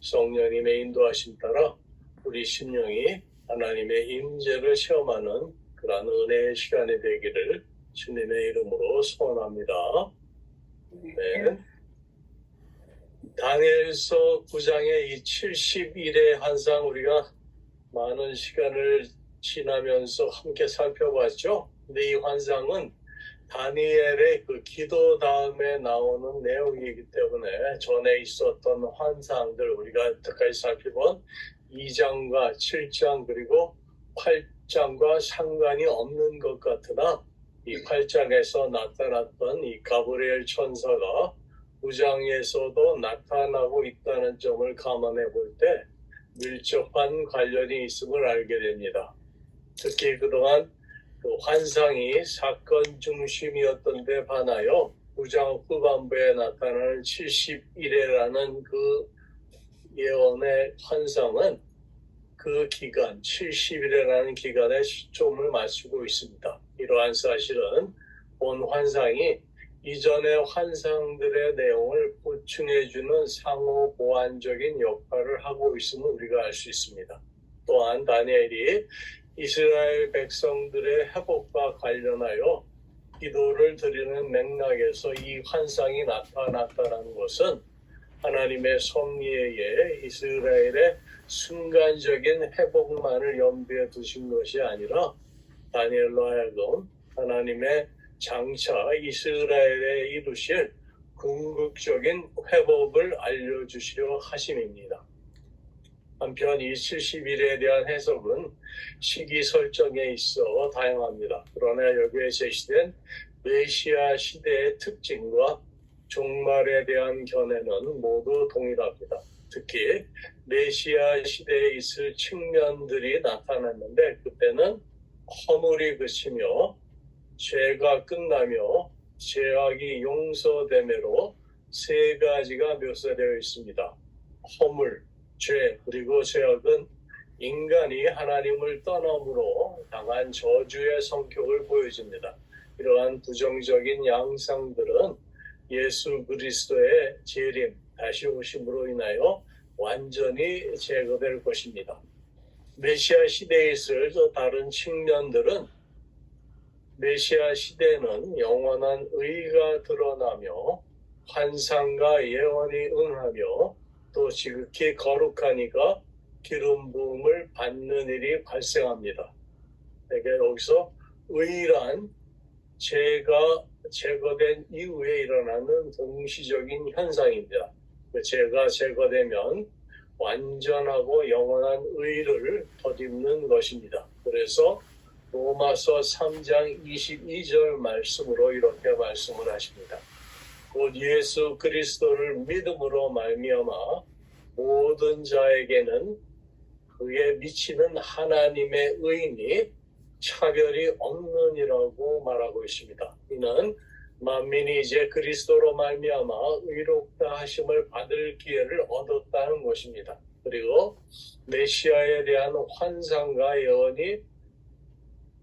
성령님의 인도하심 따라 우리 심령이 하나님의 임재를 체험하는 그러한 은혜의 시간이 되기를 주님의 이름으로 소원합니다. 네. 다니엘서 9장의 이 70일의 환상 우리가 많은 시간을 지나면서 함께 살펴봤죠. 근데 이 환상은 다니엘의 그 기도 다음에 나오는 내용이기 때문에 전에 있었던 환상들 우리가 여태까지 살펴본 2장과 7장 그리고 8장과 상관이 없는 것 같으나 이 8장에서 나타났던 이 가브리엘 천사가 9장에서도 나타나고 있다는 점을 감안해 볼 때 밀접한 관련이 있음을 알게 됩니다. 특히 그동안 그 환상이 사건 중심이었던 데 반하여 9장 후반부에 나타나는 70일이라는 그 예언의 환상은 그 기간, 70일이라는 기간에 시점을 맞추고 있습니다. 이러한 사실은 본 환상이 이전의 환상들의 내용을 보충해주는 상호 보완적인 역할을 하고 있음을 우리가 알 수 있습니다. 또한 다니엘이 이스라엘 백성들의 회복과 관련하여 기도를 드리는 맥락에서 이 환상이 나타났다는 것은 하나님의 섭리에 의해 이스라엘의 순간적인 회복만을 염두에 두신 것이 아니라 다니엘로 하여금 하나님의 장차 이스라엘에 이루실 궁극적인 회복을 알려주시려 하심입니다. 한편 이 70일에 대한 해석은 시기 설정에 있어 다양합니다. 그러나 여기에 제시된 메시아 시대의 특징과 종말에 대한 견해는 모두 동일합니다. 특히 메시아 시대에 있을 측면들이 나타났는데 그때는 허물이 그치며 죄가 끝나며 죄악이 용서됨으로 세 가지가 묘사되어 있습니다. 허물, 죄 그리고 죄악은 인간이 하나님을 떠남으로 당한 저주의 성격을 보여줍니다. 이러한 부정적인 양상들은 예수 그리스도의 재림, 다시 오심으로 인하여 완전히 제거될 것입니다. 메시아 시대에 있을 또 다른 측면들은 메시아 시대는 영원한 의가 드러나며 환상과 예언이 응하며 또 지극히 거룩한 이가 기름 부음을 받는 일이 발생합니다. 그러니까 여기서 의란 죄가 제거된 이후에 일어나는 동시적인 현상입니다. 그 죄가 제거되면 완전하고 영원한 의를 덧입는 것입니다. 그래서 로마서 3장 22절 말씀으로 이렇게 말씀을 하십니다. 곧 예수 그리스도를 믿음으로 말미암아 모든 자에게는 그에 미치는 하나님의 의인이 차별이 없느니라고 말하고 있습니다. 이는 만민이 이제 그리스도로 말미암아 의롭다 하심을 받을 기회를 얻었다는 것입니다. 그리고 메시아에 대한 환상과 예언이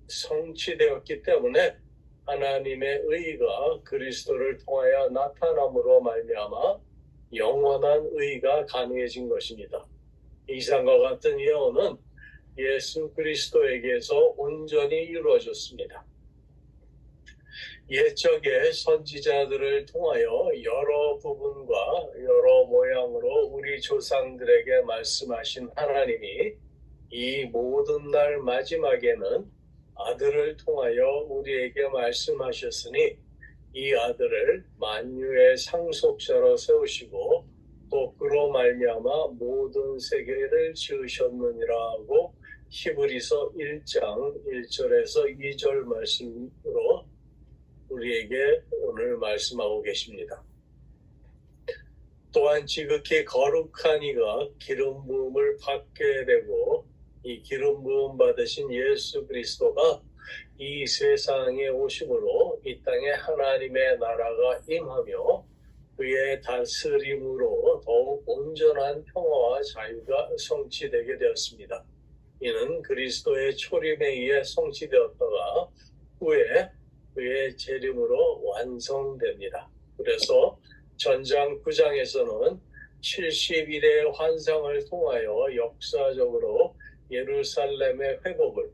성취되었기 때문에 하나님의 의가 그리스도를 통하여 나타남으로 말미암아 영원한 의가 가능해진 것입니다. 이상과 같은 예언은 예수 그리스도에게서 온전히 이루어졌습니다. 옛적의 선지자들을 통하여 여러 부분과 여러 모양으로 우리 조상들에게 말씀하신 하나님이 이 모든 날 마지막에는 아들을 통하여 우리에게 말씀하셨으니 이 아들을 만유의 상속자로 세우시고 또 그로 말미암아 모든 세계를 지으셨느니라고 히브리서 1장 1절에서 2절 말씀으로 우리에게 오늘 말씀하고 계십니다. 또한 지극히 거룩한 이가 기름 부음을 받게 되고 이 기름 부음 받으신 예수 그리스도가 이 세상에 오심으로 이 땅에 하나님의 나라가 임하며 그의 다스림으로 더욱 온전한 평화와 자유가 성취되게 되었습니다. 이는 그리스도의 초림에 의해 성취되었다가 후에 그의 재림으로 완성됩니다. 그래서 전장 9장에서는 70일의 환상을 통하여 역사적으로 예루살렘의 회복을,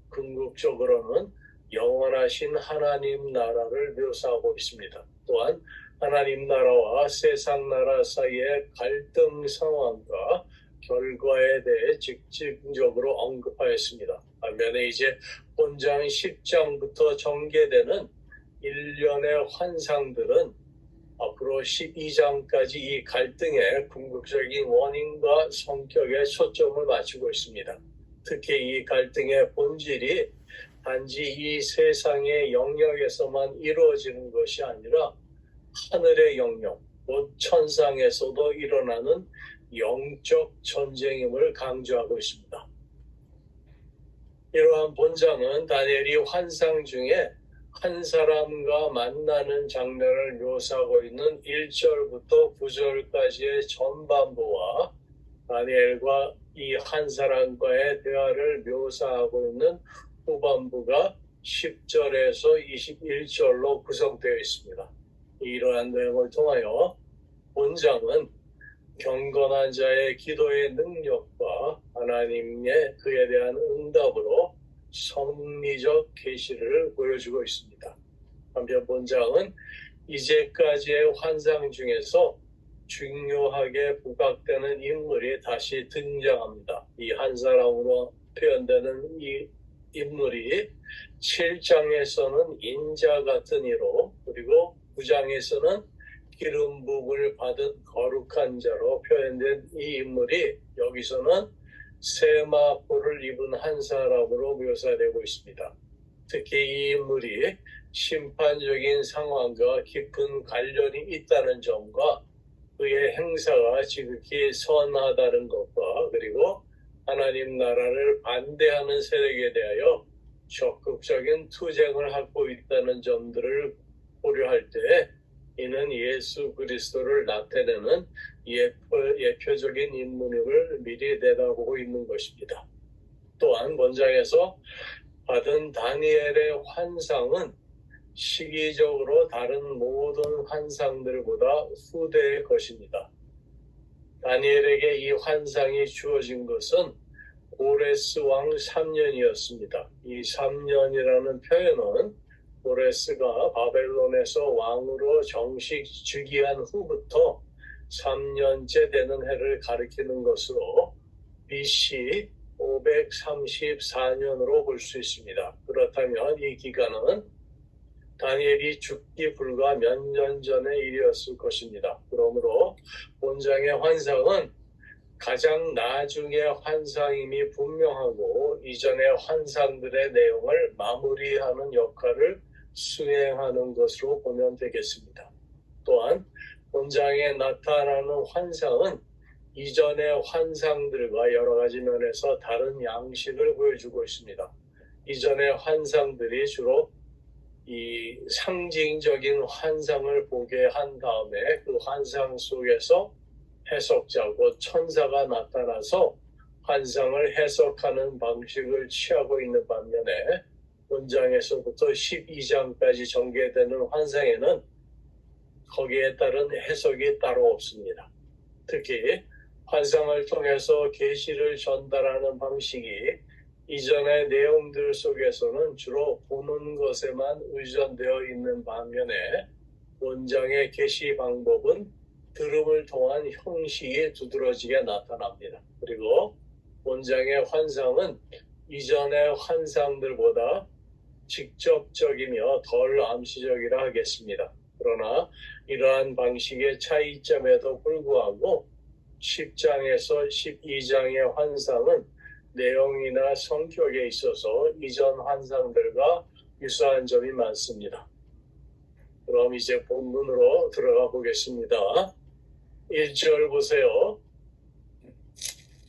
궁극적으로는 영원하신 하나님 나라를 묘사하고 있습니다. 또한 하나님 나라와 세상 나라 사이의 갈등 상황과 결과에 대해 직접적으로 언급하였습니다. 반면에 이제 본장 10장부터 전개되는 일련의 환상들은 앞으로 12장까지 이 갈등의 궁극적인 원인과 성격에 초점을 맞추고 있습니다. 특히 이 갈등의 본질이 단지 이 세상의 영역에서만 이루어지는 것이 아니라 하늘의 영역, 곧 천상에서도 일어나는 영적 전쟁임을 강조하고 있습니다. 이러한 본장은 다니엘이 환상 중에 한 사람과 만나는 장면을 묘사하고 있는 1절부터 9절까지의 전반부와 다니엘과 이 한 사람과의 대화를 묘사하고 있는 후반부가 10절에서 21절로 구성되어 있습니다. 이러한 내용을 통하여 본장은 경건한 자의 기도의 능력과 하나님의 그에 대한 응답으로 섭리적 계시를 보여주고 있습니다. 한편 본장은 이제까지의 환상 중에서 중요하게 부각되는 인물이 다시 등장합니다. 이 한 사람으로 표현되는 이 인물이 7장에서는 인자 같은 이로, 그리고 9장에서는 기름 부음을 받은 거룩한 자로 표현된 이 인물이 여기서는 세마포를 입은 한 사람으로 묘사되고 있습니다. 특히 이 인물이 심판적인 상황과 깊은 관련이 있다는 점과 그의 행사가 지극히 선하다는 것과 그리고 하나님 나라를 반대하는 세력에 대하여 적극적인 투쟁을 하고 있다는 점들을 고려할 때 이는 예수 그리스도를 나타내는 예표적인 인물임을 미리 내다보고 있는 것입니다. 또한 본장에서 받은 다니엘의 환상은 시기적으로 다른 모든 환상들보다 후대의 것입니다. 다니엘에게 이 환상이 주어진 것은 고레스 왕 3년이었습니다. 이 3년이라는 표현은 고레스가 바벨론에서 왕으로 정식 즉위한 후부터 3년째 되는 해를 가리키는 것으로 BC 534년으로 볼 수 있습니다. 그렇다면 이 기간은 다니엘이 죽기 불과 몇 년 전의 일이었을 것입니다. 그러므로 본장의 환상은 가장 나중의 환상임이 분명하고 이전의 환상들의 내용을 마무리하는 역할을 수행하는 것으로 보면 되겠습니다. 또한 본장에 나타나는 환상은 이전의 환상들과 여러 가지 면에서 다른 양식을 보여주고 있습니다. 이전의 환상들이 주로 이 상징적인 환상을 보게 한 다음에 그 환상 속에서 해석자, 곧 천사가 나타나서 환상을 해석하는 방식을 취하고 있는 반면에 본장에서부터 12장까지 전개되는 환상에는 거기에 따른 해석이 따로 없습니다. 특히 환상을 통해서 계시를 전달하는 방식이 이전의 내용들 속에서는 주로 보는 것에만 의존되어 있는 반면에 본장의 계시 방법은 들음을 통한 형식이 두드러지게 나타납니다. 그리고 본장의 환상은 이전의 환상들보다 직접적이며 덜 암시적이라 하겠습니다. 그러나 이러한 방식의 차이점에도 불구하고 10장에서 12장의 환상은 내용이나 성격에 있어서 이전 환상들과 유사한 점이 많습니다. 그럼 이제 본문으로 들어가 보겠습니다. 1절 보세요.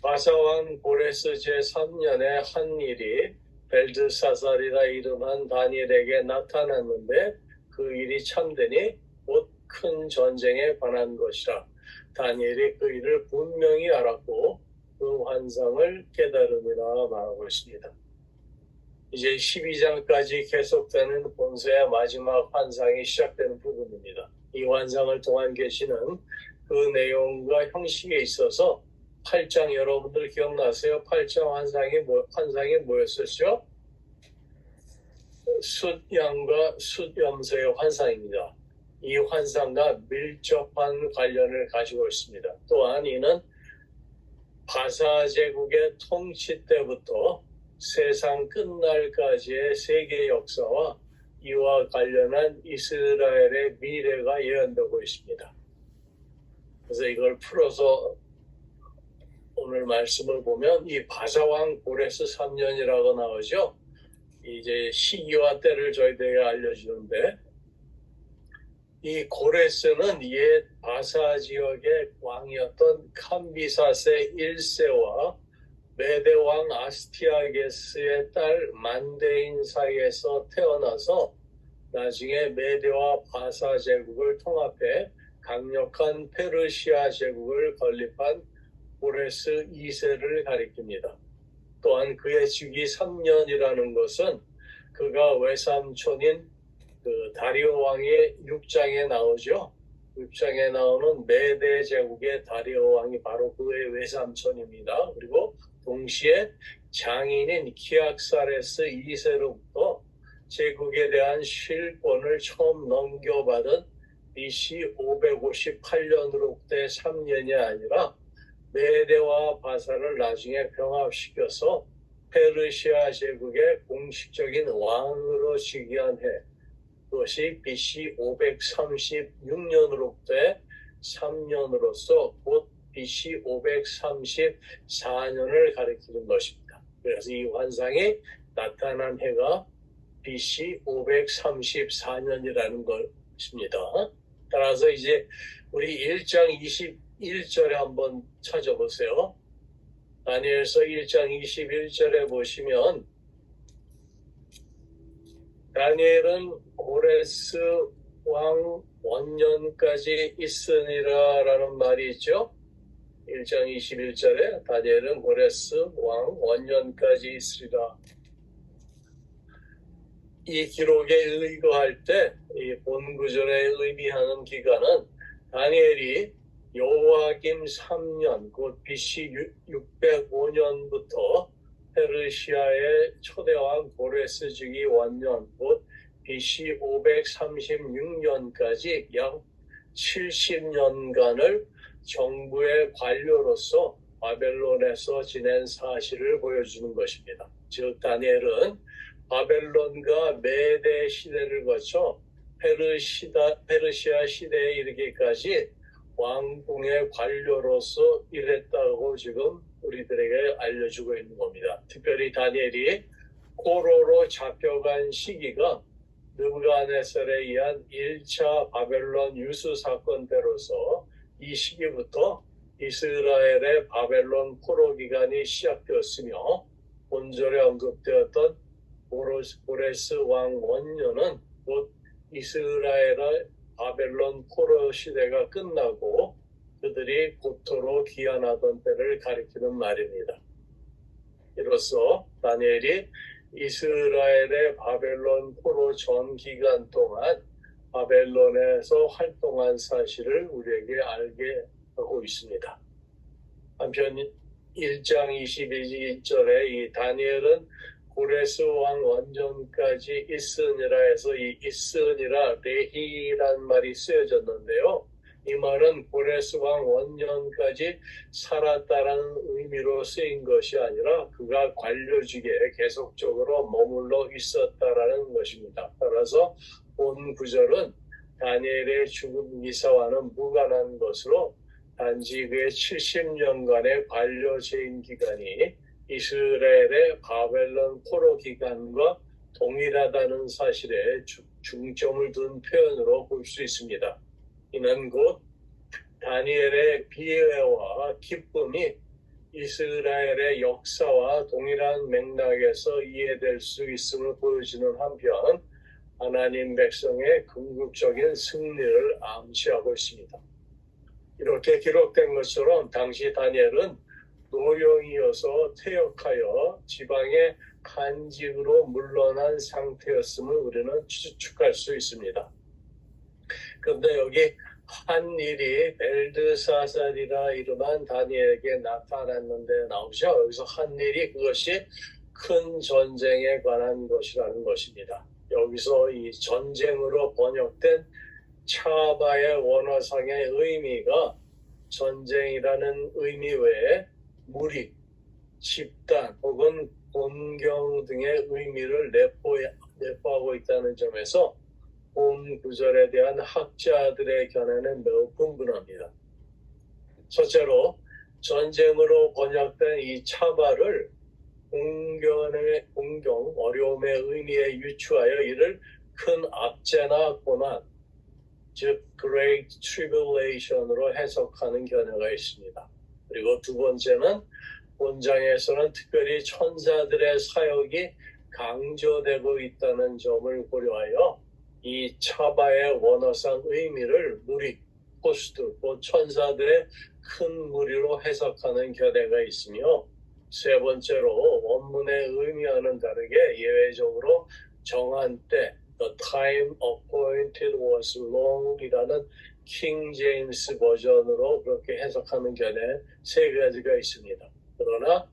바사왕 고레스 제3년에 한 일이 벨드사살이라 이름한 다니엘에게 나타났는데 그 일이 참되니 곧 큰 전쟁에 관한 것이라. 다니엘이 그 일을 분명히 알았고 그 환상을 깨달음이라 말하고 있습니다. 이제 12장까지 계속되는 본서의 마지막 환상이 시작되는 부분입니다. 이 환상을 통한 계시는 그 내용과 형식에 있어서 8장 여러분들 기억나세요? 8장 환상이 뭐였었죠? 숫양과 숫염소의 환상입니다. 이 환상과 밀접한 관련을 가지고 있습니다. 또한 이는 바사제국의 통치 때부터 세상 끝날까지의 세계 역사와 이와 관련한 이스라엘의 미래가 예언되고 있습니다. 그래서 이걸 풀어서 오늘 말씀을 보면 이 바사왕 고레스 3년이라고 나오죠. 이제 시기와 때를 저희들에게 알려주는데 이 고레스는 옛 바사 지역의 왕이었던 캄비사세 1세와 메대왕 아스티아게스의 딸 만데인 사이에서 태어나서 나중에 메대와 바사 제국을 통합해 강력한 페르시아 제국을 건립한 고레스 2세를 가리킵니다. 또한 그의 즉위 3년이라는 것은 그가 외삼촌인 그 다리오 왕의 6장에 나오죠. 6장에 나오는 메대 제국의 다리오 왕이 바로 그의 외삼촌입니다. 그리고 동시에 장인인 키악사레스 2세로부터 제국에 대한 실권을 처음 넘겨받은 BC 558년으로부터의 3년이 아니라 메대와 바사를 나중에 병합시켜서 페르시아 제국의 공식적인 왕으로 즉위한 해, 그것이 BC 536년으로부터의 3년으로서 곧 BC 534년을 가리키는 것입니다. 그래서 이 환상이 나타난 해가 BC 534년이라는 것입니다. 따라서 이제 우리 1장 21절에 한번 찾아보세요. 다니엘서 1장 21절에 보시면 다니엘은 고레스 왕 원년까지 있으니라 라는 말이 있죠. 1장 21절에 다니엘은 고레스 왕 원년까지 있으리라. 이 기록에 의거할 때 이 본구절에 의미하는 기간은 다니엘이 여호와김 3년 곧 BC 605년부터 페르시아의 초대왕 고레스 즉위 원년 곧 BC 536년까지 약 70년간을 정부의 관료로서 바벨론에서 지낸 사실을 보여주는 것입니다. 즉 다니엘은 바벨론과 메대 시대를 거쳐 페르시아 시대에 이르기까지 왕궁의 관료로서 일했다고 지금 우리들에게 알려주고 있는 겁니다. 특별히 다니엘이 포로로 잡혀간 시기가 느부갓네살에 의한 1차 바벨론 유수 사건 때로서 이 시기부터 이스라엘의 바벨론 포로 기간이 시작되었으며 본절에 언급되었던 고레스 왕 원년은 곧 이스라엘의 바벨론 포로 시대가 끝나고 그들이 고토로 귀환하던 때를 가리키는 말입니다. 이로써 다니엘이 이스라엘의 바벨론 포로 전 기간 동안 바벨론에서 활동한 사실을 우리에게 알게 하고 있습니다. 한편 1장 22절에 이 다니엘은 고레스 왕 원년까지 있으니라 해서 이 있으니라 레히란 말이 쓰여졌는데요. 이 말은 고레스 왕 원년까지 살았다는 의미로 쓰인 것이 아니라 그가 관료직에 계속적으로 머물러 있었다라는 것입니다. 따라서 본 구절은 다니엘의 죽음 기사와는 무관한 것으로 단지 그의 70년간의 관료 재임 기간이 이스라엘의 바벨론 포로 기간과 동일하다는 사실에 중점을 둔 표현으로 볼 수 있습니다. 이는 곧 다니엘의 비애와 기쁨이 이스라엘의 역사와 동일한 맥락에서 이해될 수 있음을 보여주는 한편 하나님 백성의 궁극적인 승리를 암시하고 있습니다. 이렇게 기록된 것처럼 당시 다니엘은 노령이어서 퇴역하여 지방의 간직으로 물러난 상태였음을 우리는 추측할 수 있습니다. 그런데 여기 한 일이 벨드사살이라 이름한 다니엘에게 나타났는데 나오죠. 여기서 한 일이 그것이 큰 전쟁에 관한 것이라는 것입니다. 여기서 이 전쟁으로 번역된 차바의 원어상의 의미가 전쟁이라는 의미 외에 무리, 집단 혹은 본경 등의 의미를 내포하고 있다는 점에서 본 구절에 대한 학자들의 견해는 매우 분분합니다. 첫째로 전쟁으로 번역된 이 차바를 공경, 어려움의 의미에 유추하여 이를 큰 압제나 고난, 즉 Great Tribulation으로 해석하는 견해가 있습니다. 그리고 두 번째는 본장에서는 특별히 천사들의 사역이 강조되고 있다는 점을 고려하여 이 차바의 원어상 의미를 무리, 호스트, 또 천사들의 큰 무리로 해석하는 견해가 있으며 세 번째로 원문의 의미와는 다르게 예외적으로 정한 때 The time appointed was long 이라는 king 제임스 버전으로 그렇게 해석하는 견해 세 가지가 있습니다. 그러나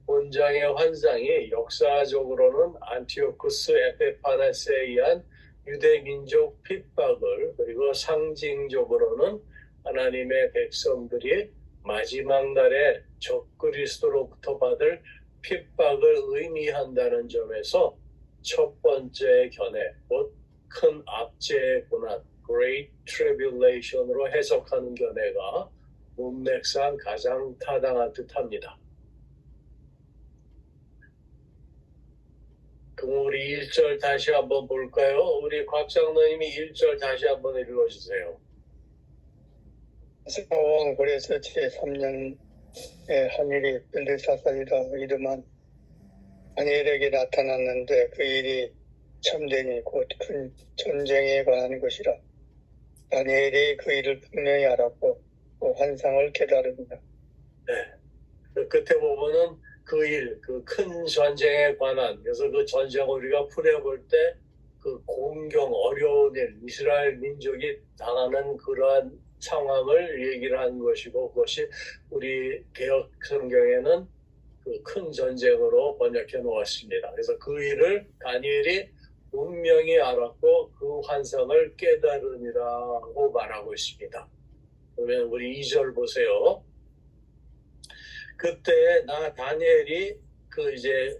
본장의 환상이 역사적으로는 안티오쿠스 에페파네스에 의한 유대민족 핍박을 그리고 상징적으로는 하나님의 백성들이 마지막 날에 적그리스도로부터 받을 핍박을 의미한다는 점에서 첫 번째 견해, 곧 큰 압제의 고난, Great Tribulation으로 해석하는 견해가 문맥상 가장 타당한 듯합니다. 그럼 우리 1절 다시 한번 볼까요? 우리 곽 장로님이 1절 다시 한번 읽어주세요. 왕 고레스 제3년에 한일이 벨드사살이라 이름한 다니엘에게 나타났는데 그 일이 참되니 곧 큰 전쟁에 관한 것이라. 다니엘이 그 일을 분명히 알았고 그 환상을 깨달은다. 네. 그 끝에 보면은 그 일, 그 큰 전쟁에 관한, 그래서 그 전쟁을 우리가 풀어볼 때 그 공경, 어려운 일, 이스라엘 민족이 당하는 그러한 상황을 얘기를 한 것이고 그것이 우리 개역 성경에는 그 큰 전쟁으로 번역해 놓았습니다. 그래서 그 일을 다니엘이 분명히 알았고 그 환상을 깨달으니라고 말하고 있습니다. 그러면 우리 2절 보세요. 그때 나 다니엘이 그 이제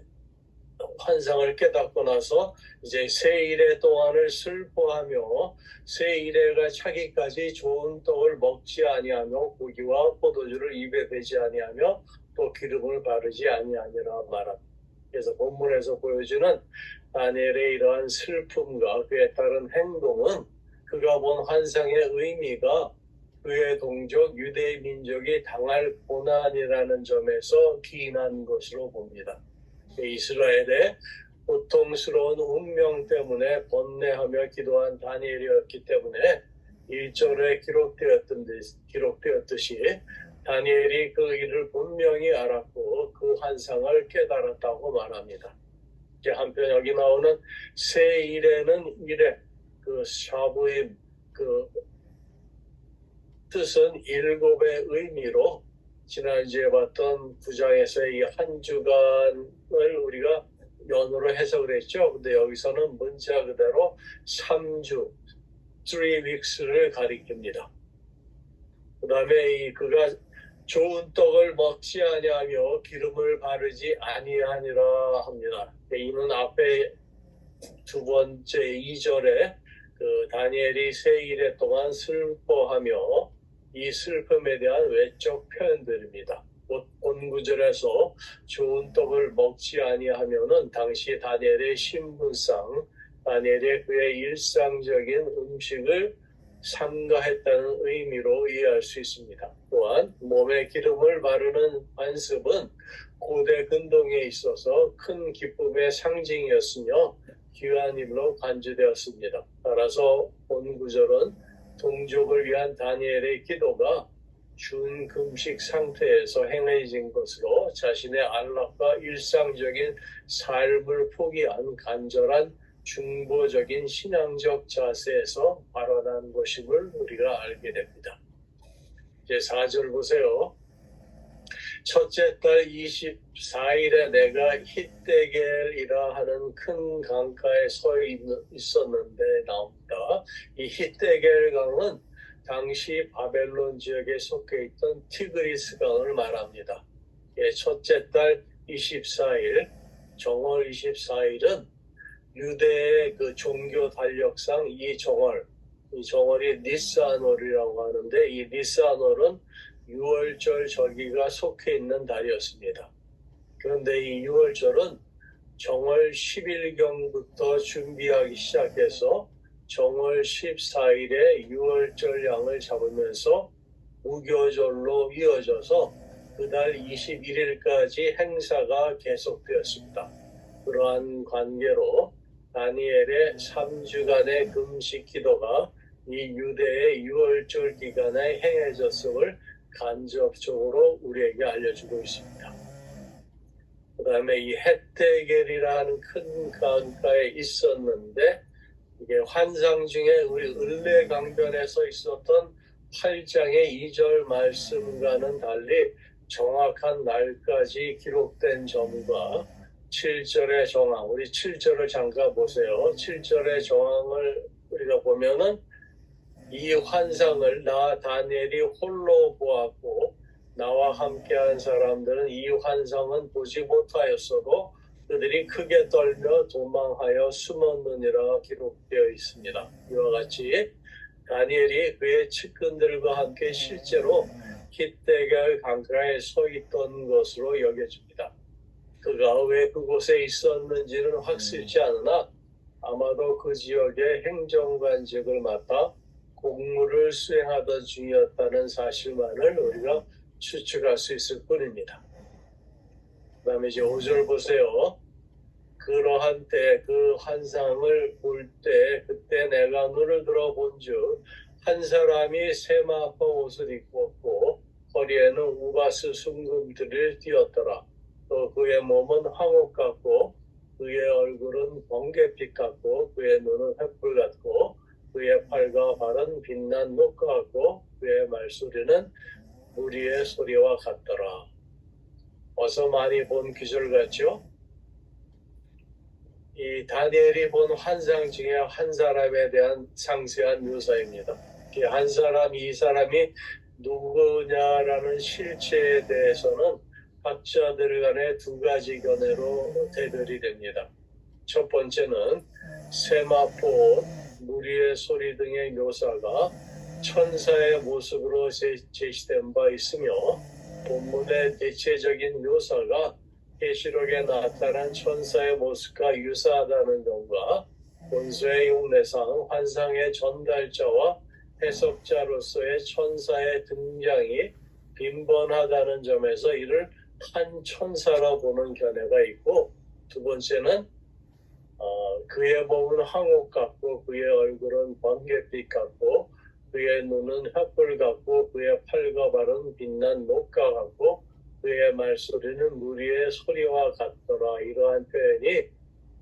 환상을 깨닫고 나서 이제 세 일의 동안을 슬퍼하며 세 일회가 차기까지 좋은 떡을 먹지 아니하며 고기와 포도주를 입에 대지 아니하며 또 기름을 바르지 아니하니라 말합니다. 그래서 본문에서 보여주는 다니엘의 이러한 슬픔과 그에 따른 행동은 그가 본 환상의 의미가 그의 동족 유대 민족이 당할 고난이라는 점에서 기인한 것으로 봅니다. 이스라엘의 고통스러운 운명 때문에 번뇌하며 기도한 다니엘이었기 때문에 1절에 기록되었듯이 다니엘이 그 일을 분명히 알았고 그 환상을 깨달았다고 말합니다. 이제 한편 여기 나오는 세 일에는 일에 그 샤부임 그 뜻은 일곱의 의미로 지난주에 봤던 9장에서의 이 한 주간을 우리가 연으로 해석을 했죠. 근데 여기서는 문자 그대로 3주, 3 weeks를 가리킵니다. 그 다음에 그가 좋은 떡을 먹지 아니하며 기름을 바르지 아니하니라 합니다. 이는 앞에 두 번째 2절에 그 다니엘이 세 일에 동안 슬퍼하며 이 슬픔에 대한 외적 표현들입니다. 본 구절에서 좋은 떡을 먹지 아니하면은 당시 다니엘의 신분상 다니엘의 그의 일상적인 음식을 삼가했다는 의미로 이해할 수 있습니다. 또한 몸에 기름을 바르는 관습은 고대 근동에 있어서 큰 기쁨의 상징이었으며 귀한 일로 간주되었습니다. 따라서 본 구절은 동족을 위한 다니엘의 기도가 준금식 상태에서 행해진 것으로 자신의 안락과 일상적인 삶을 포기한 간절한 중보적인 신앙적 자세에서 발원한 것임을 우리가 알게 됩니다. 이제 4절 보세요. 첫째 달 24일에 내가 히데겔이라 하는 큰 강가에 서 있었는데 나옵니다. 이 히데겔 강은 당시 바벨론 지역에 속해 있던 티그리스 강을 말합니다. 예, 첫째 달 24일, 정월 24일은 유대의 그 종교 달력상 이 정월이 니스아놀이라고 하는데 이 니스아놀은 6월절 절기가 속해 있는 달이었습니다. 그런데 이 6월절은 정월 10일경부터 준비하기 시작해서 정월 14일에 6월절 양을 잡으면서 무교절로 이어져서 그달 21일까지 행사가 계속되었습니다. 그러한 관계로 다니엘의 3주간의 금식 기도가 이 유대의 6월절 기간에 행해졌음을 간접적으로 우리에게 알려주고 있습니다. 그 다음에 이 헷데겔이라는 큰 강가에 있었는데 이게 환상 중에 우리 을레강변에서 있었던 8장의 2절 말씀과는 달리 정확한 날까지 기록된 점과 7절의 정황, 우리 7절을 잠깐 보세요. 7절의 정황을 우리가 보면은 이 환상을 나 다니엘이 홀로 보았고 나와 함께한 사람들은 이 환상은 보지 못하였어도 그들이 크게 떨며 도망하여 숨었느니라 기록되어 있습니다. 이와 같이 다니엘이 그의 측근들과 함께 실제로 히데겔 강가에 서 있던 것으로 여겨집니다. 그가 왜 그곳에 있었는지는 확실치 않으나 아마도 그 지역의 행정관직을 맡아 공무를 수행하던 중이었다는 사실만을 우리가 추측할 수 있을 뿐입니다. 그 다음에 이제 5절 보세요. 그러한 때 그 환상을 볼 때 그때 내가 눈을 들어 본즉 한 사람이 세마포 옷을 입고 허리에는 우바스 순금들을 띠었더라. 또 그의 몸은 황옥 같고 그의 얼굴은 번개빛 같고 그의 눈은 횃불 같고 그의 팔과 발은 빛난 녹과 같고 그의 말소리는 무리의 소리와 같더라. 어서 많이 본 구절 같죠? 이 다니엘이 본 환상 중에 한 사람에 대한 상세한 묘사입니다. 한 사람, 이 사람이 누구냐라는 실체에 대해서는 학자들 간에 두 가지 견해로 대결이 됩니다. 첫 번째는 세마포, 무리의 소리 등의 묘사가 천사의 모습으로 제시된 바 있으며 본문의 대체적인 묘사가 계시록에 나타난 천사의 모습과 유사하다는 점과 본서의 용례상 환상의 전달자와 해석자로서의 천사의 등장이 빈번하다는 점에서 이를 한 천사로 보는 견해가 있고, 두 번째는 그의 몸은 황옥 같고 그의 얼굴은 번개빛 같고 그의 눈은 횃불 같고 그의 팔과 발은 빛난 녹과 같고 그의 말소리는 무리의 소리와 같더라. 이러한 표현이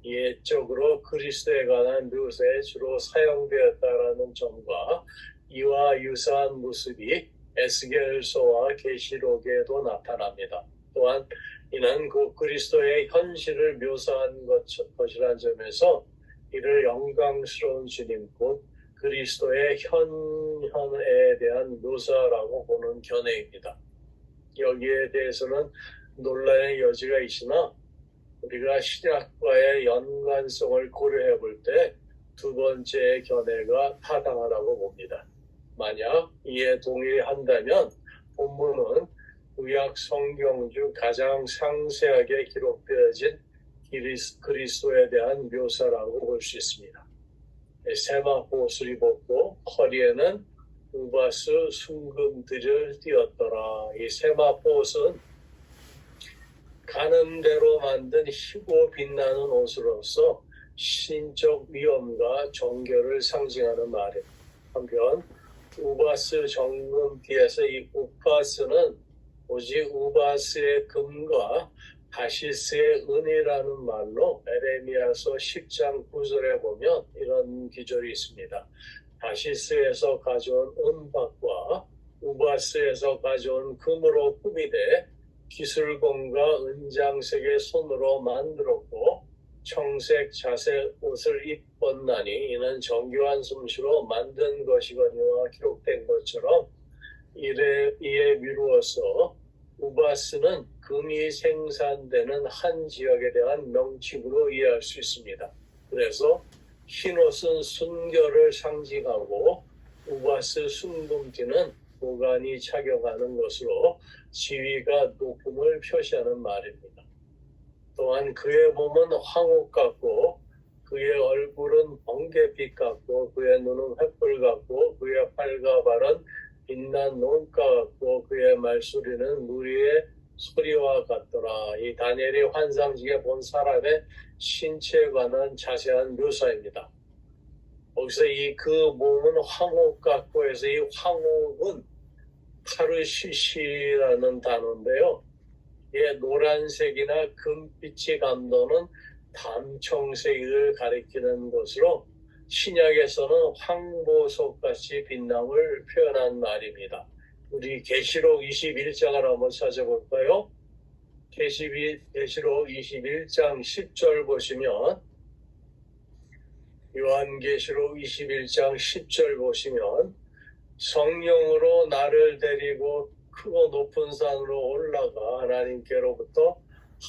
예적으로 그리스도에 관한 묘사에 주로 사용되었다라는 점과 이와 유사한 모습이 에스겔서와 계시록에도 나타납니다. 또한 이는 그 그리스도의 현실을 묘사한 것이라는 점에서 이를 영광스러운 주님 곧 그리스도의 현현에 대한 묘사라고 보는 견해입니다. 여기에 대해서는 논란의 여지가 있으나 우리가 신약과의 연관성을 고려해 볼 때 두 번째 견해가 타당하다고 봅니다. 만약 이에 동의한다면 본문은 구약 성경 중 가장 상세하게 기록되어진 그리스도에 대한 묘사라고 볼 수 있습니다. 세마포 옷을 입었고 허리에는 우바스 순금들을 띠었더라. 이 세마포 옷은 가늠대로 만든 희고 빛나는 옷으로서 신적 위엄과 정결을 상징하는 말입니다. 한편 우바스 정금띠에서 이 우바스는 오직 우바스의 금과 다시스의 은이라는 말로 에레미야서 10장 9절에 보면 이런 기절이 있습니다. 다시스에서 가져온 은박과 우바스에서 가져온 금으로 꾸미되 기술공과 은장색의 손으로 만들었고 청색 자색 옷을 입었나니 이는 정교한 솜씨로 만든 것이거니와 기록된 것처럼 이에 미루어서 우바스는 금이 생산되는 한 지역에 대한 명칭으로 이해할 수 있습니다. 그래서 흰옷은 순결을 상징하고 우바스 순금띠는 보관이 착용하는 것으로 지위가 높음을 표시하는 말입니다. 또한 그의 몸은 황옥 같고 그의 얼굴은 번개빛 같고 그의 눈은 횃불 같고 그의 팔과 발은 빛난 논가 같고 그의 말소리는 무리의 소리와 같더라. 이 다니엘이 환상 중에 본 사람의 신체에 관한 자세한 묘사입니다. 거기서 그 몸은 황옥 같고 해서 이 황옥은 타르시시라는 단어인데요. 노란색이나 금빛이 감도는 담청색을 가리키는 것으로 신약에서는 황보석같이 빛남을 표현한 말입니다. 우리 계시록 21장을 한번 찾아볼까요? 계시록 21장 10절 보시면 요한계시록 21장 10절 보시면 성령으로 나를 데리고 크고 높은 산으로 올라가 하나님께로부터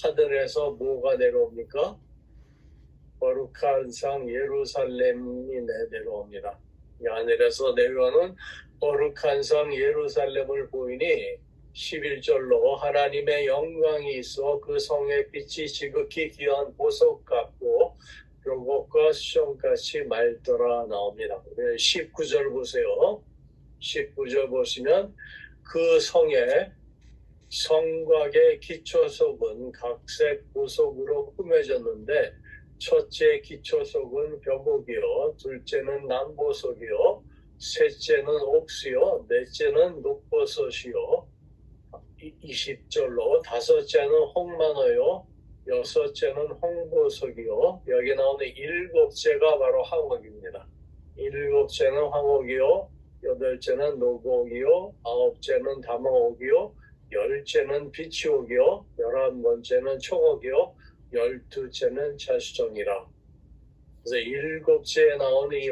하늘에서 뭐가 내려옵니까? 거룩한 상 예루살렘이 내려옵니다. 하늘에서 내려오는 거룩한 상 예루살렘을 보이니 11절로 하나님의 영광이 있어 그 성의 빛이 지극히 귀한 보석 같고 벽옥과 수정같이 맑더라 나옵니다. 19절 보세요. 19절 보시면 그 성의 성곽의 기초석은 각색 보석으로 꾸며졌는데 첫째 기초석은 벽옥이요, 둘째는 남보석이요, 셋째는 옥수요, 넷째는 녹버섯이요, 20절로 다섯째는 홍만어요, 여섯째는 홍보석이요, 여기 나오는 일곱째가 바로 황옥입니다. 일곱째는 황옥이요, 여덟째는 녹옥이요, 아홉째는 다마옥이요, 열째는 비치옥이요, 11번째는 청옥이요, 12째는 자수정이라. 그래서 일곱째에 나오는 이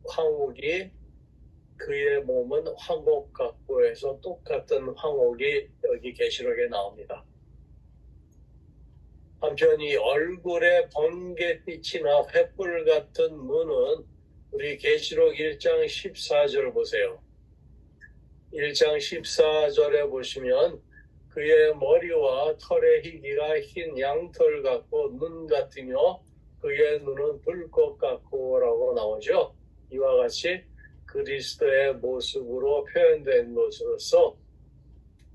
황옥이 그의 몸은 황옥 같고 해서 똑같은 황옥이 여기 계시록에 나옵니다. 한편 이 얼굴에 번개빛이나 횃불 같은 눈은 우리 계시록 1장 14절 보세요. 1장 14절에 보시면 그의 머리와 털의 희기가 흰 양털 같고 눈 같으며 그의 눈은 불꽃 같고 라고 나오죠. 이와 같이 그리스도의 모습으로 표현된 것으로서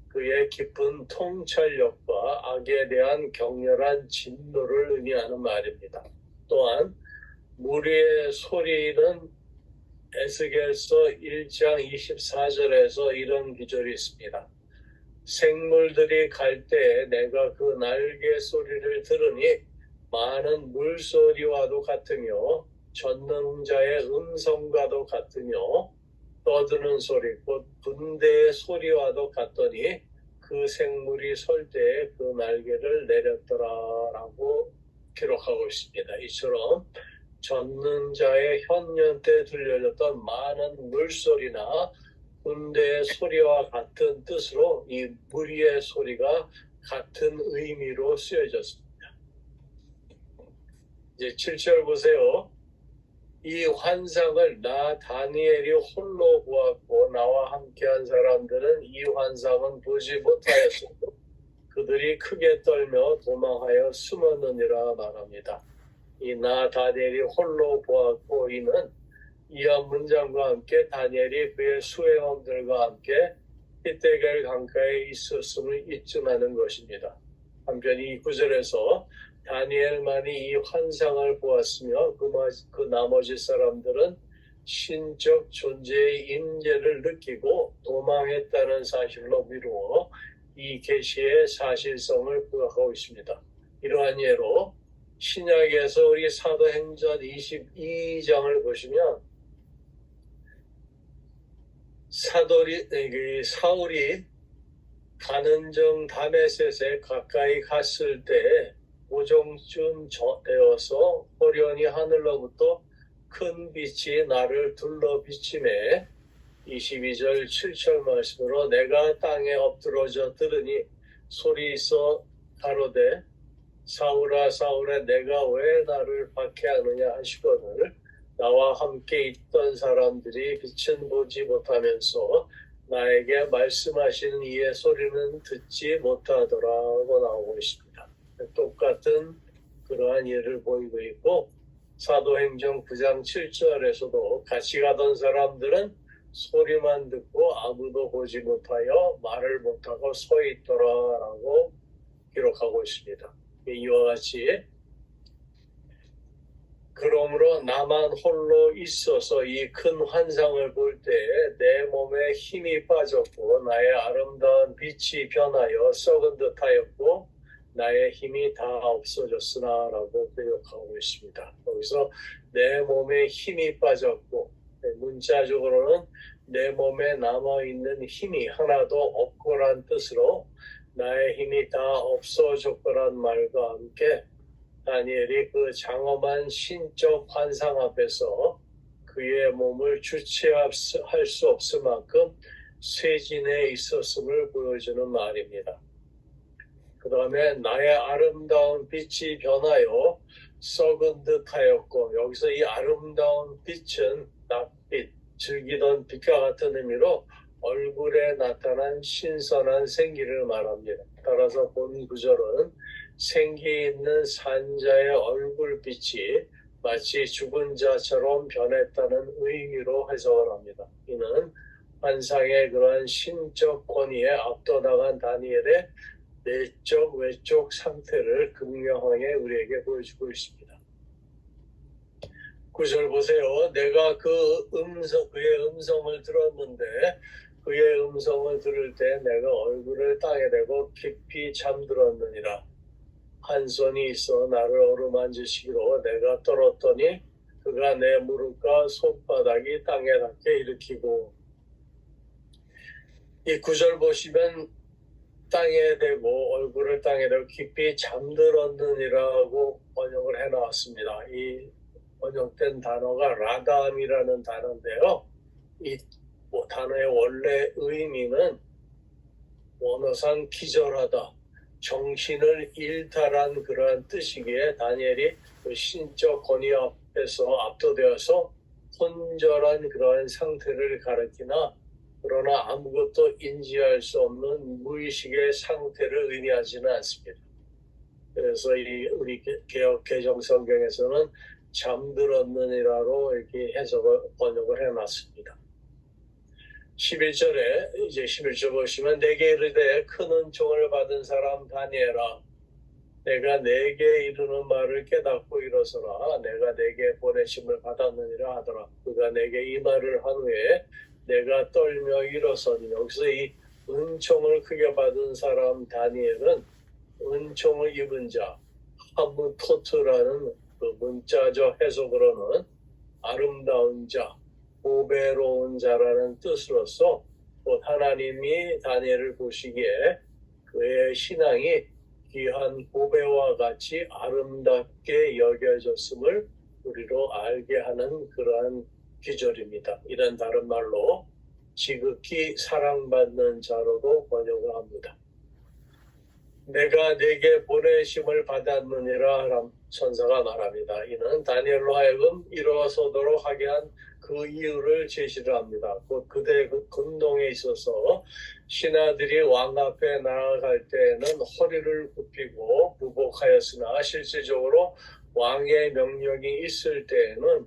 그의 깊은 통찰력과 악에 대한 격렬한 진노를 의미하는 말입니다. 또한 무리의 소리는 에스겔서 1장 24절에서 이런 기절이 있습니다. 생물들이 갈 때 내가 그 날개 소리를 들으니 많은 물소리와도 같으며 젖는 자의 음성과도 같으며 떠드는 소리 곧 군대의 소리와도 같더니 그 생물이 설 때 그 날개를 내렸더라라고 기록하고 있습니다. 이처럼 젖는 자의 현년 때 들려졌던 많은 물소리나 군대의 소리와 같은 뜻으로 이 무리의 소리가 같은 의미로 쓰여졌습니다. 이제 7절 보세요. 이 환상을 나 다니엘이 홀로 보았고 나와 함께한 사람들은 이 환상은 보지 못하였으므로 그들이 크게 떨며 도망하여 숨었느니라 말합니다. 이 나 다니엘이 홀로 보았고 이는 이하 문장과 함께 다니엘이 그의 수행원들과 함께 히데겔 강가에 있었음을 입증하는 것입니다. 한편 이 구절에서 다니엘만이 이 환상을 보았으며 그 나머지 사람들은 신적 존재의 임재를 느끼고 도망했다는 사실로 미루어 이 계시의 사실성을 부각하고 있습니다. 이러한 예로 신약에서 우리 사도행전 22장을 보시면 사울이 가는 중 다메섹에 가까이 갔을 때 오정쯤 되어서 호련히 하늘로부터 큰 빛이 나를 둘러 비치매 22절 7절 말씀으로 내가 땅에 엎드러져 들으니 소리 있어 가로되 사울아 사울아 내가 왜 나를 박해하느냐 하시거늘 나와 함께 있던 사람들이 빛은 보지 못하면서 나에게 말씀하시는 이의 소리는 듣지 못하더라고 나오고 있습니다. 똑같은 그러한 예를 보이고 있고 사도행전 9장 7절에서도 같이 가던 사람들은 소리만 듣고 아무도 보지 못하여 말을 못하고 서 있더라라고 기록하고 있습니다. 이와 같이 그러므로 나만 홀로 있어서 이 큰 환상을 볼 때 내 몸에 힘이 빠졌고 나의 아름다운 빛이 변하여 썩은 듯하였고 나의 힘이 다 없어졌으나 라고 기록하고 있습니다. 여기서 내 몸에 힘이 빠졌고 문자적으로는 내 몸에 남아있는 힘이 하나도 없고란 뜻으로 나의 힘이 다 없어졌고란 말과 함께 다니엘이 그 장엄한 신적 환상 앞에서 그의 몸을 주체할 수 없을 만큼 쇠진해 있었음을 보여주는 말입니다. 그 다음에 나의 아름다운 빛이 변하여 썩은 듯하였고 여기서 이 아름다운 빛은 낯빛, 즐기던 빛과 같은 의미로 얼굴에 나타난 신선한 생기를 말합니다. 따라서 본 구절은 생기 있는 산자의 얼굴빛이 마치 죽은 자처럼 변했다는 의미로 해석을 합니다. 이는 환상의 그러한 신적 권위에 압도당한 다니엘의 내적 외적 상태를 극명하게 우리에게 보여주고 있습니다. 9절 보세요. 내가 그의 음성을 들었는데 그의 음성을 들을 때 내가 얼굴을 땅에 대고 깊이 잠들었느니라. 한 손이 있어 나를 어루만지시기로 내가 떨었더니 그가 내 무릎과 손바닥이 땅에 닿게 일으키고 이 9절 보시면 땅에 대고 얼굴을 땅에 대고 깊이 잠들었느니라고 번역을 해놨습니다. 이 번역된 단어가 라담이라는 단어인데요. 이 단어의 원래 의미는 원어상 기절하다, 정신을 잃다란 그러한 뜻이기에 다니엘이 그 신적 권위 앞에서 압도되어서 혼절한 그러한 상태를 가리키나 그러나 아무것도 인지할 수 없는 무의식의 상태를 의미하지는 않습니다. 그래서 우리 개역 개정 성경에서는 잠들었느니라로 이렇게 번역을 해놨습니다. 11절에 이제 11절 보시면 내게 이르되 큰 은총을 받은 사람 다니엘아 내가 내게 이르는 말을 깨닫고 일어서라 내가 내게 보내심을 받았느니라 하더라. 그가 내게 이 말을 한 후에 내가 떨며 일어서니 여기서 이 은총을 크게 받은 사람 다니엘은 은총을 입은 자 하무토트라는 그 문자적 해석으로는 아름다운 자 보배로운 자라는 뜻으로서 곧 하나님이 다니엘을 보시기에 그의 신앙이 귀한 보배와 같이 아름답게 여겨졌음을 우리로 알게 하는 그러한 기절입니다. 이런 다른 말로 지극히 사랑받는 자로도 번역을 합니다. 내가 내게 보내심을 받았느니라 천사가 말합니다. 이는 다니엘로 하여금 일어서도록 하게 한 그 이유를 제시를 합니다. 곧 그대 그 근동에 있어서 신하들이 왕 앞에 나아갈 때에는 허리를 굽히고 부복하였으나 실질적으로 왕의 명령이 있을 때에는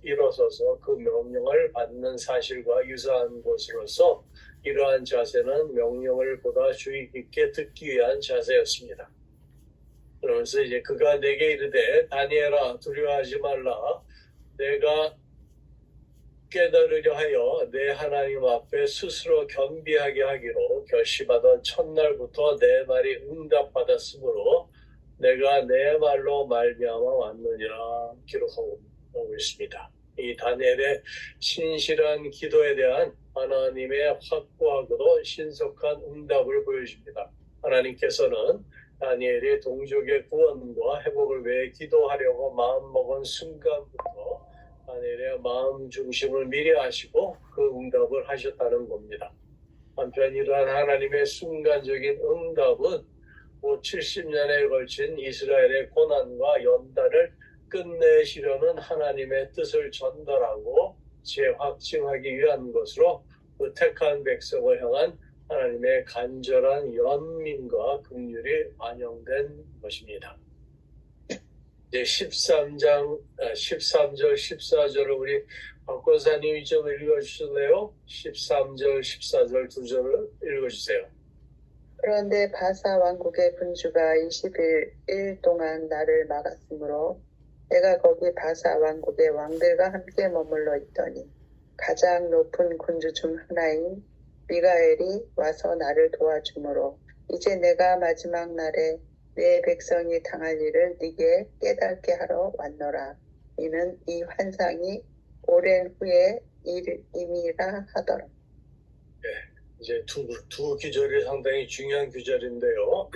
일어서서 그 명령을 받는 사실과 유사한 것으로서 이러한 자세는 명령을 보다 주의 깊게 듣기 위한 자세였습니다. 그러면서 이제 그가 내게 이르되 다니엘아 두려워하지 말라 내가 깨달으려 하여 내 하나님 앞에 스스로 겸비하게 하기로 결심하던 첫날부터 내 말이 응답받았으므로 내가 내 말로 말미암아 왔느니라 기록하고 있습니다. 이 다니엘의 신실한 기도에 대한 하나님의 확고하고도 신속한 응답을 보여줍니다. 하나님께서는 다니엘이 동족의 구원과 회복을 위해 기도하려고 마음먹은 순간부터 다니엘의 마음 중심을 미리 아시고 그 응답을 하셨다는 겁니다. 한편 이러한 하나님의 순간적인 응답은 70년에 걸친 이스라엘의 고난과 연단을 끝내시려는 하나님의 뜻을 전달하고 재확증하기 위한 것으로 그 택한 백성을 향한 하나님의 간절한 연민과 긍휼이 반영된 것입니다. 이제 13절, 14절을 우리 박 권사님이 좀 읽어주실래요? 13절, 14절 두 절을 읽어주세요. 그런데 바사 왕국의 군주가 21일 동안 나를 막았으므로 내가 거기 바사 왕국의 왕들과 함께 머물러 있더니 가장 높은 군주 중 하나인 미가엘이 와서 나를 도와주므로 이제 내가 마지막 날에 내 백성이 당할 일을 네게 깨닫게 하러 왔노라. 이는 이 환상이 오랜 후에 임이라 하더라. 네, 이제 두 구절이 상당히 중요한 구절인데요.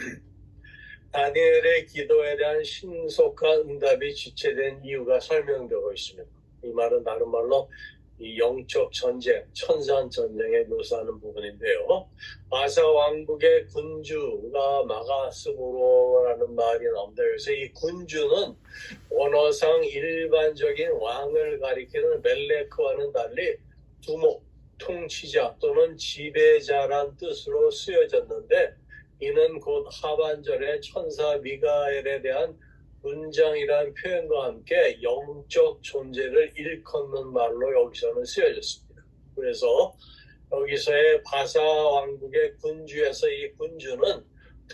다니엘의 기도에 대한 신속한 응답이 지체된 이유가 설명되고 있습니다. 이 말은 다른 말로 이 영적 전쟁, 천상 전쟁에 묘사하는 부분인데요. 바사 왕국의 군주가 막았으므로라는 말이 나옵니다. 그래서 이 군주는 원어상 일반적인 왕을 가리키는 멜레크와는 달리 두목, 통치자 또는 지배자란 뜻으로 쓰여졌는데 이는 곧 하반절의 천사 미가엘에 대한 문장이라는 표현과 함께 영적 존재를 일컫는 말로 여기서는 쓰여졌습니다. 그래서 여기서의 바사 왕국의 군주에서 이 군주는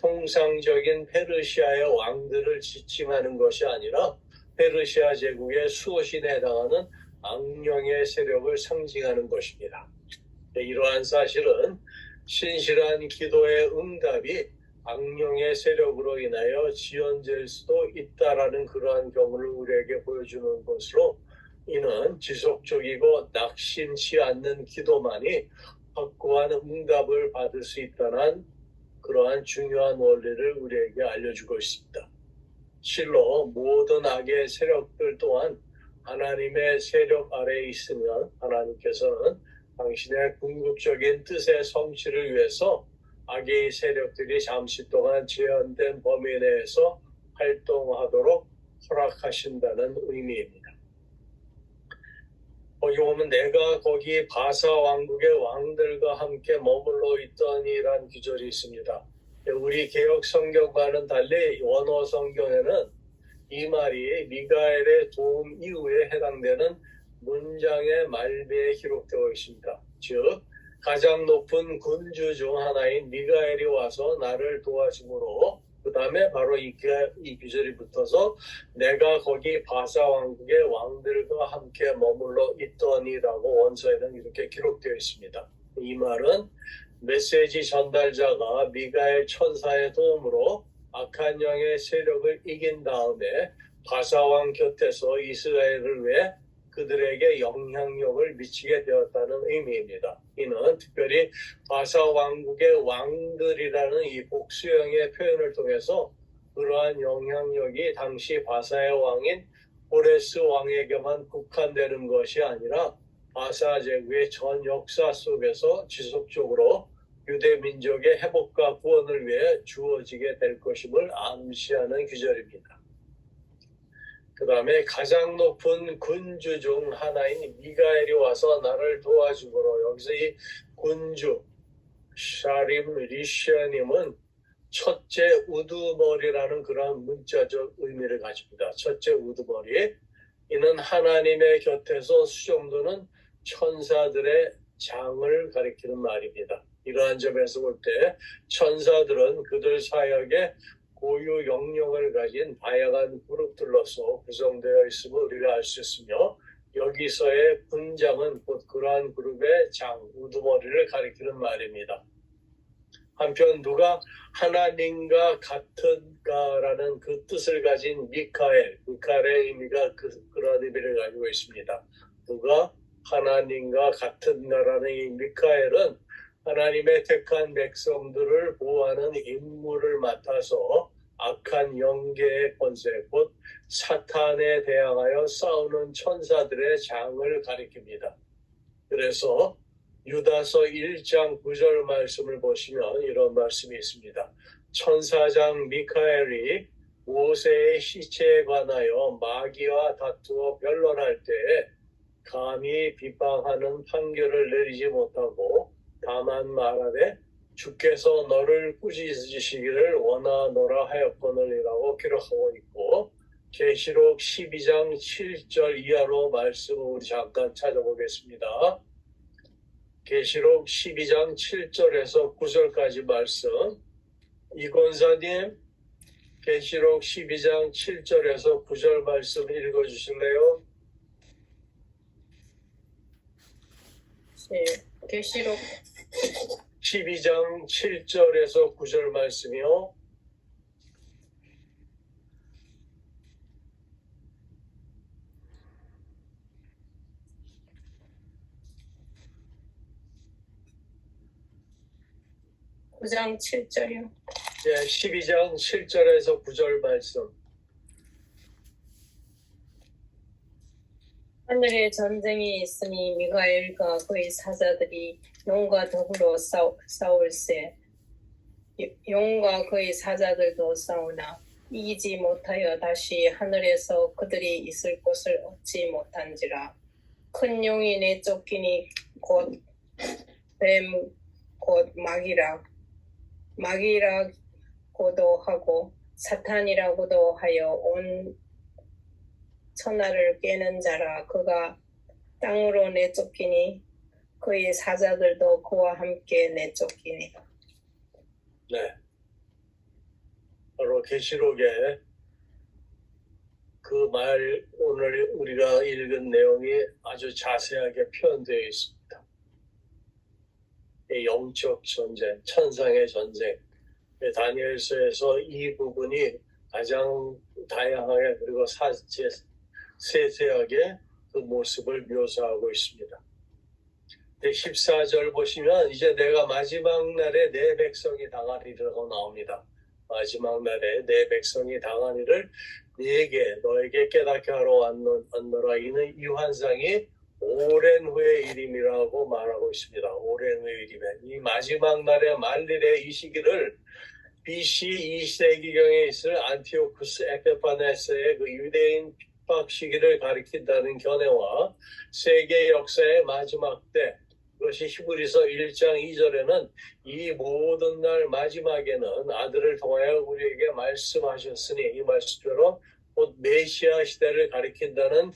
통상적인 페르시아의 왕들을 지칭하는 것이 아니라 페르시아 제국의 수호신에 해당하는 악령의 세력을 상징하는 것입니다. 이러한 사실은 신실한 기도의 응답이 악령의 세력으로 인하여 지연될 수도 있다라는 그러한 경우를 우리에게 보여주는 것으로 이는 지속적이고 낙심치 않는 기도만이 확고한 응답을 받을 수 있다는 그러한 중요한 원리를 우리에게 알려주고 있습니다. 실로 모든 악의 세력들 또한 하나님의 세력 아래에 있으면 하나님께서는 당신의 궁극적인 뜻의 성취를 위해서 악의 세력들이 잠시 동안 제한된 범위 내에서 활동하도록 허락하신다는 의미입니다. 거기 보면 내가 거기 바사 왕국의 왕들과 함께 머물러 있더니라는 구절이 있습니다. 우리 개역 성경과는 달리 원어 성경에는 이 말이 미가엘의 도움 이후에 해당되는 문장의 말미에 기록되어 있습니다. 즉 가장 높은 군주 중 하나인 미가엘이 와서 나를 도와주므로 그 다음에 바로 이 구절이 붙어서 내가 거기 바사 왕국의 왕들과 함께 머물러 있더니라고 원서에는 이렇게 기록되어 있습니다. 이 말은 메시지 전달자가 미가엘 천사의 도움으로 악한 영의 세력을 이긴 다음에 바사 왕 곁에서 이스라엘을 위해 그들에게 영향력을 미치게 되었다는 의미입니다. 이는 특별히 바사 왕국의 왕들이라는 이 복수형의 표현을 통해서 그러한 영향력이 당시 바사의 왕인 호레스 왕에게만 국한되는 것이 아니라 바사 제국의 전 역사 속에서 지속적으로 유대 민족의 회복과 구원을 위해 주어지게 될 것임을 암시하는 구절입니다. 그 다음에 가장 높은 군주 중 하나인 미가엘이 와서 나를 도와주므로 여기서 이 군주 샤림 리시아님은 첫째 우두머리라는 그런 문자적 의미를 가집니다. 첫째 우두머리. 이는 하나님의 곁에서 수종도는 천사들의 장을 가리키는 말입니다. 이러한 점에서 볼 때 천사들은 그들 사역에 고유 영역을 가진 다양한 그룹들로서 구성되어 있음을 우리가 알 수 있으며 여기서의 분장은 곧 그러한 그룹의 장, 우두머리를 가리키는 말입니다. 한편 누가 하나님과 같은가라는 그 뜻을 가진 미카엘의 의미가 그런 의미를 가지고 있습니다. 누가 하나님과 같은가라는 이 미카엘은 하나님의 택한 백성들을 보호하는 임무를 맡아서 악한 영계의 권세, 곧 사탄에 대항하여 싸우는 천사들의 장을 가리킵니다. 그래서 유다서 1장 9절 말씀을 보시면 이런 말씀이 있습니다. 천사장 미카엘이 모세의 시체에 관하여 마귀와 다투어 변론할 때 감히 비방하는 판결을 내리지 못하고 다만 말하되 주께서 너를 꾸짖으시기를 원하노라 하였거늘이라고 기록하고 있고, 계시록 12장 7절 이하로 말씀을 우리 잠깐 찾아보겠습니다. 계시록 12장 7절에서 9절까지 말씀. 이권사님, 계시록 12장 7절에서 9절 말씀 읽어주실래요? 네, 계시록 12장 7절에서 9절 말씀이요. 구장 7절이요. 네, 12장 7절에서 9절 말씀. 하늘에 전쟁이 있으니 미가엘과 그의 사자들이 용과 더불어 싸울세. 용과 그의 사자들도 싸우나 이기지 못하여 다시 하늘에서 그들이 있을 곳을 얻지 못한지라. 큰 용이 내쫓기니 곧 뱀 곧 마귀라고도 하고 사탄이라고도 하여 온 천하를 깨는 자라. 그가 땅으로 내쫓기니 그의 사자들도 그와 함께 내쫓기니. 네. 바로 계시록에 그 말 오늘 우리가 읽은 내용이 아주 자세하게 표현되어 있습니다. 이 영적 전쟁, 천상의 전쟁. 다니엘서에서 이 부분이 가장 다양하게 그리고 세세하게 그 모습을 묘사하고 있습니다. 14절 보시면 이제 내가 마지막 날에 내 백성이 당하리라고 나옵니다. 마지막 날에 내 백성이 당하리를 너에게 깨닫게 하러 왔노라. 이는 이 환상이 오랜 후의 일임이라고 말하고 있습니다. 오랜 후의 일임에 이 마지막 날의 만일의 이 시기를 BC 2세기경에 있을 안티오쿠스 에페파네스의 그 유대인 핍박 시기를 가리킨다는 견해와 세계 역사의 마지막 때, 그것이 히브리서 1장 2절에는 이 모든 날 마지막에는 아들을 통하여 우리에게 말씀하셨으니 이 말씀대로 곧 메시아 시대를 가리킨다는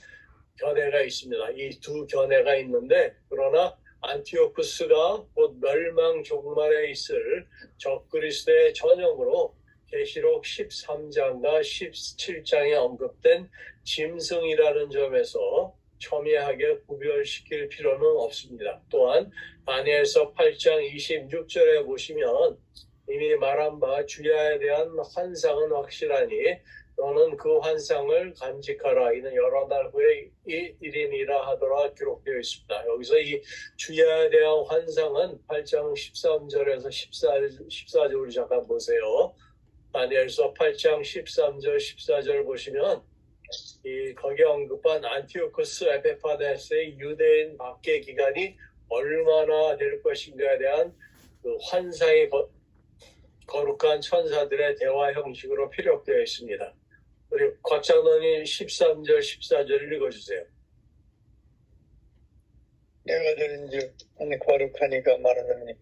견해가 있습니다. 이 두 견해가 있는데, 그러나 안티오쿠스가 곧 멸망 종말에 있을 적그리스도의 전형으로 계시록 13장과 17장에 언급된 짐승이라는 점에서 첨예하게 구별시킬 필요는 없습니다. 또한 다니엘서 8장 26절에 보시면 이미 말한 바 주야에 대한 환상은 확실하니 너는 그 환상을 간직하라. 이는 여러 날 후에 일임이라 하더라 기록되어 있습니다. 여기서 이 주야에 대한 환상은 8장 13절에서 14절을 잠깐 보세요. 다니엘서 8장 13절 14절 보시면 거기에 언급한 안티오쿠스 에페파네스의 유대인 박해 기간이 얼마나 될 것인가에 대한 그 환상이 거룩한 천사들의 대화 형식으로 피력되어 있습니다. 우리 곽장로님 13절 14절 읽어주세요. 내가 들은즉 한 거룩하니가 말하느니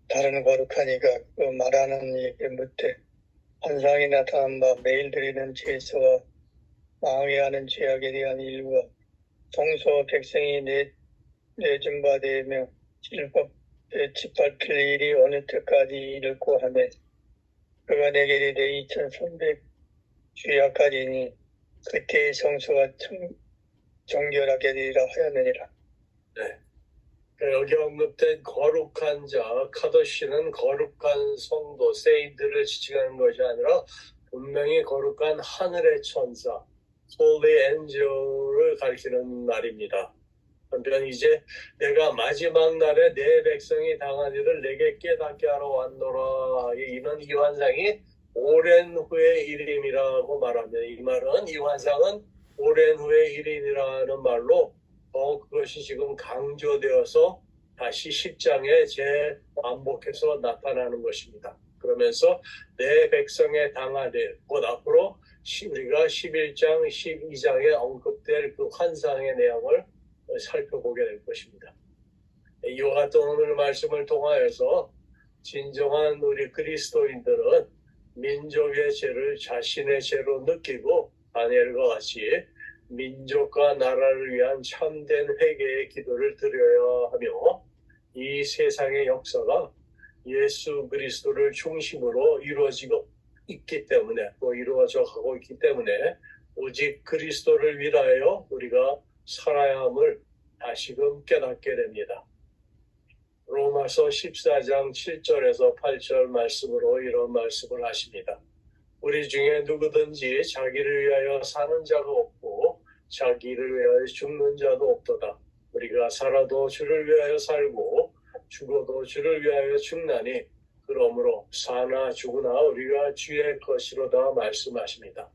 다른 거룩하니가 그 말하는 이에게 묻되 환상이 나타난 바 매일 드리는 제사와 망해하는 죄악에 대한 일과 성소 백성이 내준 바 되며 율법에 짓밟힐 일이 어느 때까지 이르고 하매 그가 내게 이르되 2300 주야까지니 그때의 성소가 정결하게 되리라 하였느니라. 네. 여기 언급된 거룩한 자, 카도시는 거룩한 성도, 세인들을 지칭하는 것이 아니라 분명히 거룩한 하늘의 천사, Holy Angel을 가리키는 말입니다. 한편 이제 내가 마지막 날에 내 백성이 당한 일을 내게 깨닫게 하러 왔노라. 이는 이 환상이 오랜 후의 일임이라고 말하며, 이 말은, 이 환상은 오랜 후의 일임이라는 말로 그것이 지금 강조되어서 다시 10장에 재반복해서 나타나는 것입니다. 그러면서 내 백성의 당할 일, 곧 앞으로 우리가 11장, 12장에 언급될 그 환상의 내용을 살펴보게 될 것입니다. 이와 같은 오늘 말씀을 통하여서 진정한 우리 그리스도인들은 민족의 죄를 자신의 죄로 느끼고 다니엘과 같이 민족과 나라를 위한 참된 회개의 기도를 드려야 하며, 이 세상의 역사가 예수 그리스도를 중심으로 이루어지고 있기 때문에, 또 이루어져 가고 있기 때문에 오직 그리스도를 위하여 우리가 살아야 함을 다시금 깨닫게 됩니다. 로마서 14장 7절에서 8절 말씀으로 이런 말씀을 하십니다. 우리 중에 누구든지 자기를 위하여 사는 자가 없고 자기를 위하여 죽는 자도 없도다. 우리가 살아도 주를 위하여 살고 죽어도 주를 위하여 죽나니 그러므로 사나 죽으나 우리가 주의 것이로다 말씀하십니다.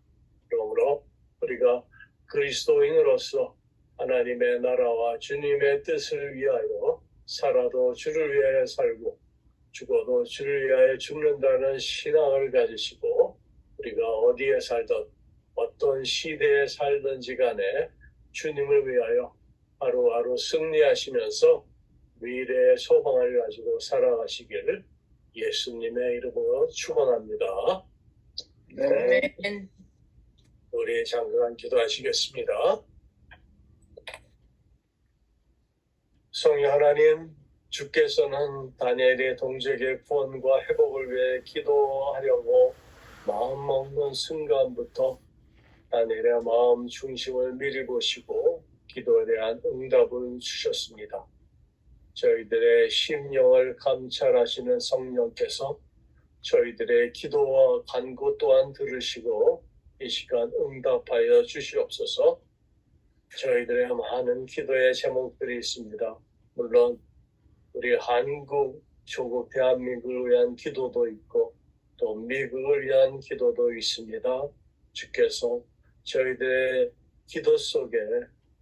그러므로 우리가 그리스도인으로서 하나님의 나라와 주님의 뜻을 위하여 살아도 주를 위하여 살고 죽어도 주를 위하여 죽는다는 신앙을 가지시고, 우리가 어디에 살든 어떤 시대에 살든지 간에 주님을 위하여 하루하루 승리하시면서 미래의 소망을 가지고 살아가시기를 예수님의 이름으로 축원합니다. 아멘. 우리 잠깐 기도하시겠습니다. 성령 하나님, 주께서는 다니엘의 동족의 구원과 회복을 위해 기도하려고 마음 먹는 순간부터 다니엘의 마음 중심을 미리 보시고 기도에 대한 응답을 주셨습니다. 저희들의 심령을 감찰하시는 성령께서 저희들의 기도와 간구 또한 들으시고 이 시간 응답하여 주시옵소서. 저희들의 많은 기도의 제목들이 있습니다. 물론 우리 한국, 조국 대한민국을 위한 기도도 있고 또 미국을 위한 기도도 있습니다. 주께서 저희들의 기도 속에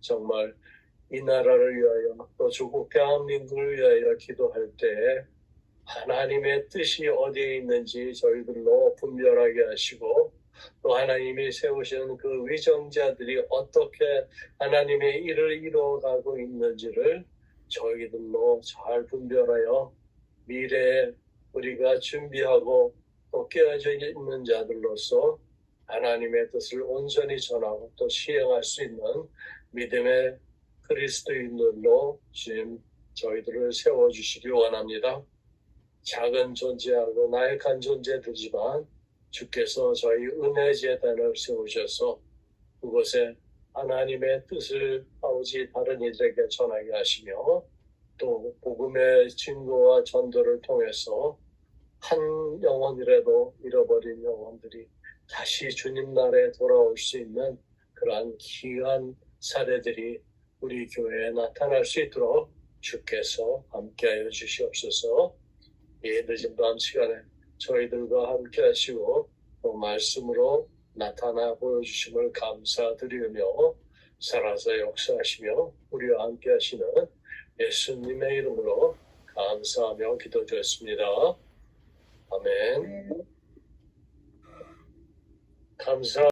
정말 이 나라를 위하여 또 조국 대한민국을 위하여 기도할 때 하나님의 뜻이 어디에 있는지 저희들로 분별하게 하시고, 또 하나님이 세우신 그 위정자들이 어떻게 하나님의 일을 이루어가고 있는지를 저희들로 잘 분별하여 미래에 우리가 준비하고 또 깨어져 있는 자들로서 하나님의 뜻을 온전히 전하고 또 시행할 수 있는 믿음의 그리스도인들로 지금 저희들을 세워주시기 원합니다. 작은 존재하고 나약한 존재들이지만 주께서 저희 은혜 제단을 세우셔서 그곳에 하나님의 뜻을 아버지 다른 이들에게 전하게 하시며, 또 복음의 증거와 전도를 통해서 한 영혼이라도 잃어버린 영혼들이 다시 주님 나라에 돌아올 수 있는 그러한 귀한 사례들이 우리 교회에 나타날 수 있도록 주께서 함께하여 주시옵소서. 이 늦은 밤 시간에 저희들과 함께 하시고 또 말씀으로 나타나 보여주심을 감사드리며 살아서 역사하시며 우리와 함께 하시는 예수님의 이름으로 감사하며 기도드렸습니다. 아멘. 감사